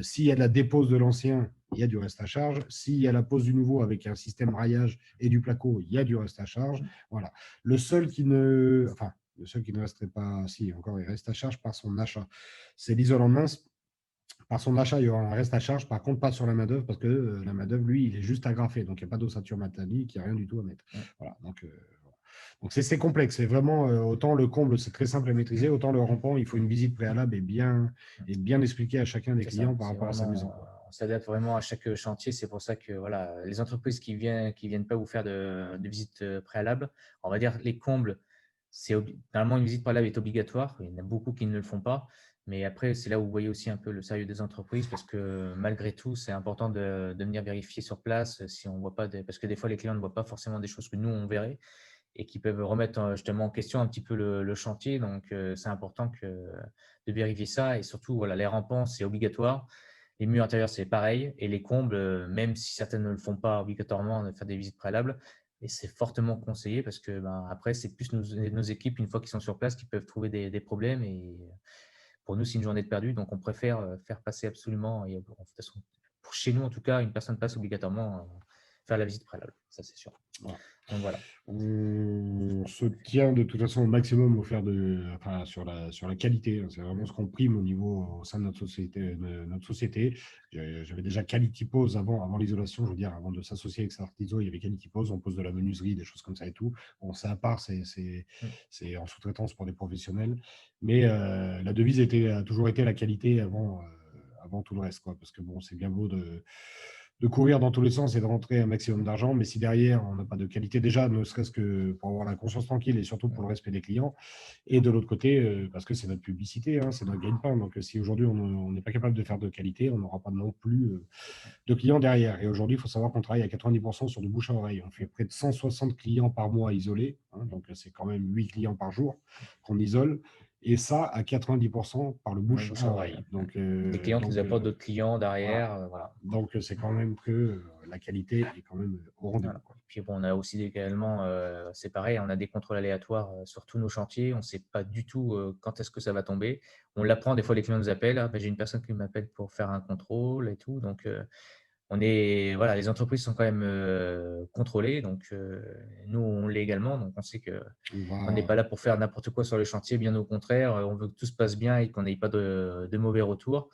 S'il y a de la dépose de l'ancien, il y a du reste à charge. S'il y a la pose du nouveau avec un système raillage et du placo, il y a du reste à charge. Voilà. Le seul qui ne resterait pas, si, encore, il reste à charge par son achat. C'est l'isolant mince. Par son achat, il y aura un reste à charge. Par contre, pas sur la main-d'œuvre, parce que la main-d'œuvre, lui, il est juste agrafé. Donc, il n'y a pas d'ossature métallique, il n'y a rien du tout à mettre. Voilà. Donc c'est complexe. C'est vraiment, autant le comble, c'est très simple à maîtriser, autant le rampant, il faut une visite préalable et bien expliquer à chacun des clients par rapport à sa maison. On s'adapte vraiment à chaque chantier. C'est pour ça que voilà, les entreprises qui viennent pas vous faire de visite préalable, on va dire les combles, normalement une visite préalable est obligatoire. Il y en a beaucoup qui ne le font pas. Mais après, c'est là où vous voyez aussi un peu le sérieux des entreprises parce que malgré tout, c'est important de venir vérifier sur place si on voit pas parce que des fois, les clients ne voient pas forcément des choses que nous, on verrait et qui peuvent remettre justement en question un petit peu le chantier. Donc, c'est important de vérifier ça. Et surtout, voilà, les rampants, c'est obligatoire. Les murs intérieurs, c'est pareil. Et les combles, même si certaines ne le font pas obligatoirement, de faire des visites préalables. Et c'est fortement conseillé parce que après, c'est plus nos équipes, une fois qu'ils sont sur place, qui peuvent trouver des problèmes. Et pour nous, c'est une journée de perdu. Donc, on préfère faire passer absolument, et de toute façon, pour chez nous en tout cas, une personne passe obligatoirement faire la visite préalable. Ça, c'est sûr. Voilà. Donc, voilà. On se tient de toute façon au maximum sur la qualité. Hein. C'est vraiment ce qu'on prime au sein de notre société. J'avais déjà Quality Pose avant l'isolation, je veux dire, avant de s'associer avec Sartiso, il y avait Quality Pose, on pose de la menuiserie, des choses comme ça et tout. Bon, c'est à part, c'est en sous-traitance pour des professionnels. Mais la devise a toujours été la qualité avant tout le reste, quoi. Parce que bon, c'est bien beau de courir dans tous les sens et de rentrer un maximum d'argent. Mais si derrière, on n'a pas de qualité, déjà, ne serait-ce que pour avoir la conscience tranquille et surtout pour le respect des clients. Et de l'autre côté, parce que c'est notre publicité, hein, c'est notre gagne-pain. Donc, si aujourd'hui, on n'est pas capable de faire de qualité, on n'aura pas non plus de clients derrière. Et aujourd'hui, il faut savoir qu'on travaille à 90% sur du bouche à oreille. On fait près de 160 clients par mois isolés. Hein, donc, c'est quand même 8 clients par jour qu'on isole. Et ça, à 90% par le bouche à oreille. Donc, des clients qui nous apportent d'autres clients derrière. Voilà. Donc, c'est quand même que la qualité est quand même au rendez-vous. Voilà. Puis bon, on a aussi également, c'est pareil, on a des contrôles aléatoires sur tous nos chantiers. On ne sait pas du tout quand est-ce que ça va tomber. On l'apprend, des fois les clients nous appellent. Ah, ben, j'ai une personne qui m'appelle pour faire un contrôle et tout. Donc, voilà, les entreprises sont quand même contrôlées. Donc, nous, on l'est également. Donc, on sait qu'on n'est pas là pour faire n'importe quoi sur le chantier. Bien au contraire, on veut que tout se passe bien et qu'on n'ait pas de mauvais retours.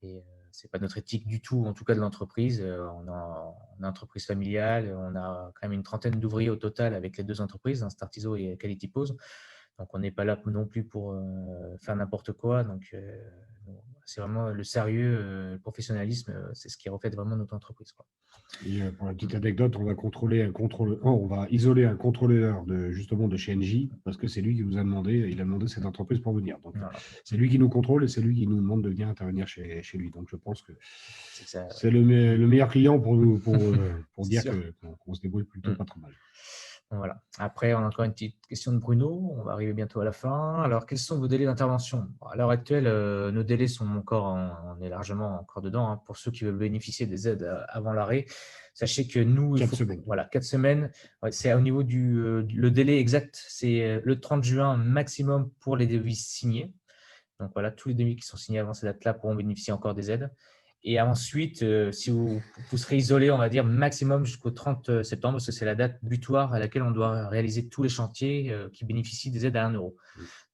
Et ce n'est pas notre éthique du tout, en tout cas de l'entreprise. On a une entreprise familiale, on a quand même une trentaine d'ouvriers au total avec les deux entreprises, hein, Startiso et Quality Pose. Donc, on n'est pas là non plus pour faire n'importe quoi. Donc, c'est vraiment le sérieux, le professionnalisme, c'est ce qui reflète vraiment notre entreprise, quoi. Et pour la petite anecdote, on va isoler un contrôleur justement de chez Engie parce que c'est lui qui nous a demandé, il a demandé cette entreprise pour venir. Donc, Voilà. c'est lui qui nous contrôle et c'est lui qui nous demande de venir intervenir chez lui. Donc, je pense que Ça, c'est le meilleur client pour dire sûr. qu'on se débrouille plutôt Mm. pas trop mal. Voilà. Après, on a encore une petite question de Bruno. On va arriver bientôt à la fin. Alors, quels sont vos délais d'intervention? Bon, à l'heure actuelle, nos délais sont encore, on est largement encore dedans, hein. Pour ceux qui veulent bénéficier des aides avant l'arrêt, sachez que nous, 4 semaines. Voilà, 4 semaines. Ouais, c'est au niveau le délai exact, c'est le 30 juin maximum pour les devis signés. Donc voilà, tous les devis qui sont signés avant cette date-là pourront bénéficier encore des aides. Et ensuite, si vous serez isolé, on va dire maximum jusqu'au 30 septembre, parce que c'est la date butoir à laquelle on doit réaliser tous les chantiers qui bénéficient des aides à 1 euro.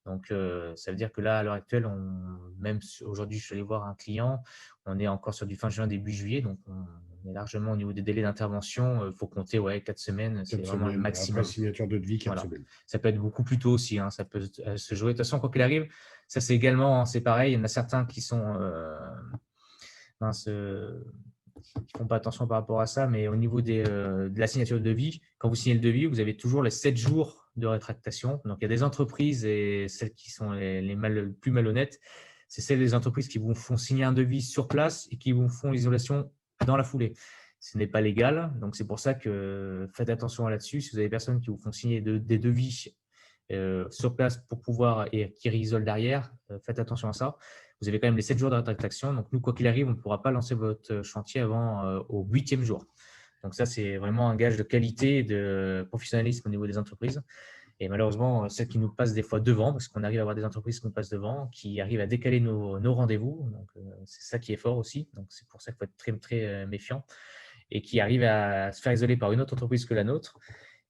Donc, ça veut dire que là, à l'heure actuelle, même aujourd'hui, je suis allé voir un client, on est encore sur du fin juin, début juillet, donc on est largement au niveau des délais d'intervention. Il faut compter 4 semaines, c'est vraiment le maximum. Après signature de devis, 4 Voilà. semaines. Ça peut être beaucoup plus tôt aussi, hein, ça peut se jouer. De toute façon, quoi qu'il arrive, ça c'est également, c'est pareil, il y en a certains qui sont qui font pas attention par rapport à ça, mais au niveau de la signature de devis, quand vous signez le devis, vous avez toujours les 7 jours de rétractation. Donc, il y a des entreprises et celles qui sont les plus malhonnêtes, c'est celles des entreprises qui vous font signer un devis sur place et qui vous font l'isolation dans la foulée. Ce n'est pas légal, donc c'est pour ça que faites attention là-dessus. Si vous avez des personnes qui vous font signer des devis sur place pour pouvoir et qui réisolent derrière, faites attention à ça. Vous avez quand même les 7 jours de rétractation. Donc, nous, quoi qu'il arrive, on ne pourra pas lancer votre chantier avant au 8e jour. Donc, ça, c'est vraiment un gage de qualité et de professionnalisme au niveau des entreprises. Et malheureusement, celles qui nous passent des fois devant, parce qu'on arrive à avoir des entreprises qui nous passent devant, qui arrivent à décaler nos rendez-vous. Donc, c'est ça qui est fort aussi. Donc, c'est pour ça qu'il faut être très, très méfiant. Et qui arrivent à se faire isoler par une autre entreprise que la nôtre.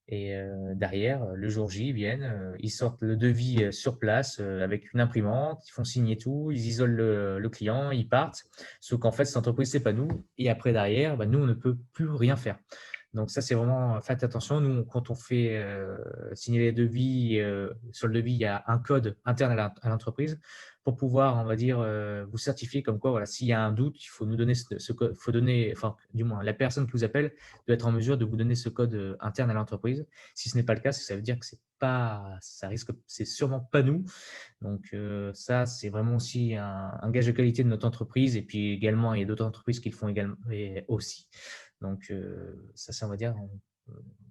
Et derrière, le jour J, ils viennent, ils sortent le devis sur place avec une imprimante, ils font signer tout, ils isolent le client, ils partent. Sauf qu'en fait, cette entreprise, ce n'est pas nous. Et après, derrière, nous, on ne peut plus rien faire. Donc ça, c'est vraiment, faites attention. Nous, quand on fait signer les devis, sur le devis, il y a un code interne à l'entreprise pour pouvoir, on va dire, vous certifier comme quoi, voilà, s'il y a un doute, il faut nous donner ce code, faut donner, enfin, du moins, la personne qui vous appelle doit être en mesure de vous donner ce code interne à l'entreprise. Si ce n'est pas le cas, ça veut dire que c'est sûrement pas nous. Donc ça, c'est vraiment aussi un gage de qualité de notre entreprise. Et puis également, il y a d'autres entreprises qui le font également aussi. Donc ça, c'est, on va dire,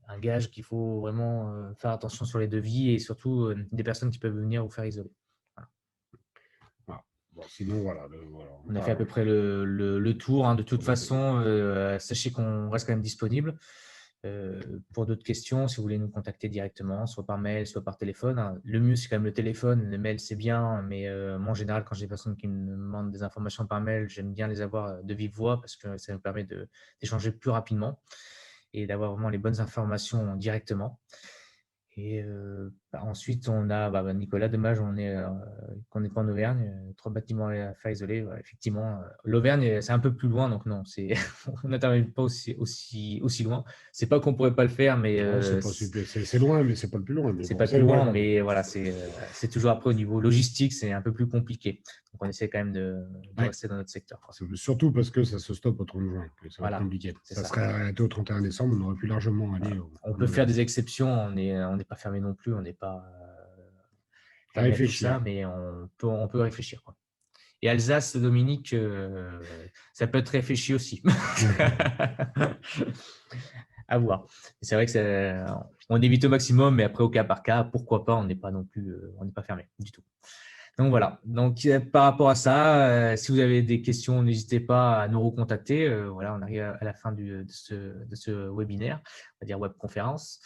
un gage qu'il faut vraiment faire attention sur les devis et surtout des personnes qui peuvent venir vous faire isoler. Bon, sinon, voilà. On a fait à peu près le tour, hein. De toute façon, sachez qu'on reste quand même disponible. Pour d'autres questions, si vous voulez nous contacter directement, soit par mail, soit par téléphone, hein. Le mieux, c'est quand même le téléphone. Le mail, c'est bien, mais moi, en général, quand j'ai des personnes qui me demandent des informations par mail, j'aime bien les avoir de vive voix parce que ça nous permet d'échanger plus rapidement et d'avoir vraiment les bonnes informations directement. Et ensuite, on a Nicolas, dommage, qu'on n'est pas en Auvergne, 3 bâtiments à faire isoler. Ouais, effectivement, l'Auvergne, c'est un peu plus loin, donc non, on n'intervient pas aussi loin. C'est pas qu'on ne pourrait pas le faire, mais c'est loin, mais c'est pas le plus loin. C'est pas le plus loin, mais voilà, c'est toujours après au niveau logistique, c'est un peu plus compliqué. Donc on essaie quand même de rester dans notre secteur. Surtout parce que ça se stoppe au 30 juin. Ça va être compliqué. Ça serait arrêté au 31 décembre, on aurait pu largement aller. On peut faire des exceptions, on n'est pas fermé non plus, on n'est pas fermé à tout ça, mais on peut réfléchir, quoi. Et Alsace, Dominique, ça peut être réfléchi aussi. À voir. C'est vrai que on évite au maximum, mais après, au cas par cas, pourquoi pas, on n'est pas non plus, on n'est pas fermé du tout. Donc voilà. Donc par rapport à ça, si vous avez des questions, n'hésitez pas à nous recontacter. Voilà, on arrive à la fin de ce webinaire, on va dire webconférence.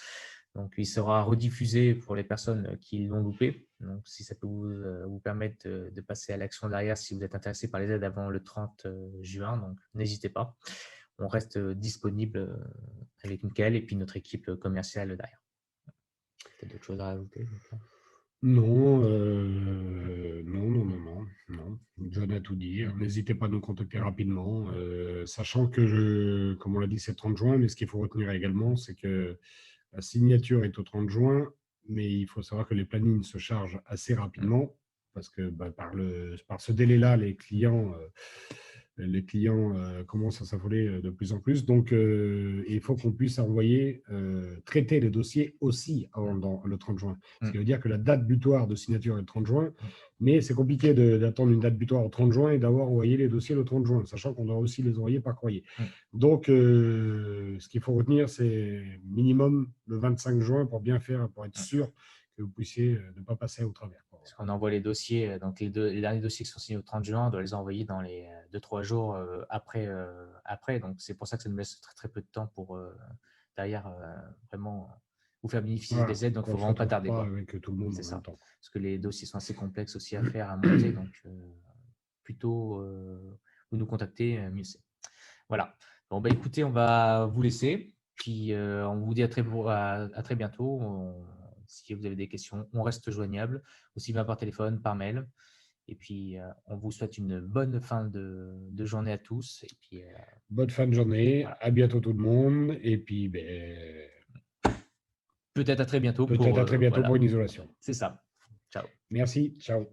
Donc il sera rediffusé pour les personnes qui l'ont loupé. Donc si ça peut vous permettre de passer à l'action derrière, si vous êtes intéressé par les aides avant le 30 juin, donc n'hésitez pas. On reste disponible avec Michael et puis notre équipe commerciale derrière. Peut-être d'autres choses à rajouter? Non. John a tout dit. N'hésitez pas à nous contacter rapidement, sachant que, comme on l'a dit, c'est le 30 juin, mais ce qu'il faut retenir également, c'est que la signature est au 30 juin, mais il faut savoir que les plannings se chargent assez rapidement parce que par ce délai-là, les clients commencent à s'affoler de plus en plus. Donc, il faut qu'on puisse traiter les dossiers aussi avant le 30 juin. Ce qui veut dire que la date butoir de signature est le 30 juin, mais c'est compliqué d'attendre une date butoir au 30 juin et d'avoir envoyé les dossiers le 30 juin, sachant qu'on doit aussi les envoyer par courrier. Donc, ce qu'il faut retenir, c'est minimum le 25 juin pour bien faire, pour être sûr que vous puissiez ne pas passer au travers. Parce qu'on envoie les dossiers, donc les derniers dossiers qui sont signés au 30 juin, on doit les envoyer dans les 2-3 jours après. Donc, c'est pour ça que ça nous laisse très, très peu de temps pour derrière vraiment vous faire bénéficier des aides. Donc, il ne faut vraiment pas tarder. Avec tout le monde en même temps. Parce que les dossiers sont assez complexes aussi à faire, à monter. Donc, plutôt vous nous contactez, mieux c'est. Voilà. Bon, écoutez, on va vous laisser. Puis, on vous dit à très bientôt. Si vous avez des questions, on reste joignable, aussi bien par téléphone, par mail. Et puis, on vous souhaite une bonne fin de journée à tous. Et puis, bonne fin de journée. Voilà. À bientôt tout le monde. Et puis, peut-être à très bientôt. Peut-être à très bientôt pour une isolation. C'est ça. Ciao. Merci. Ciao.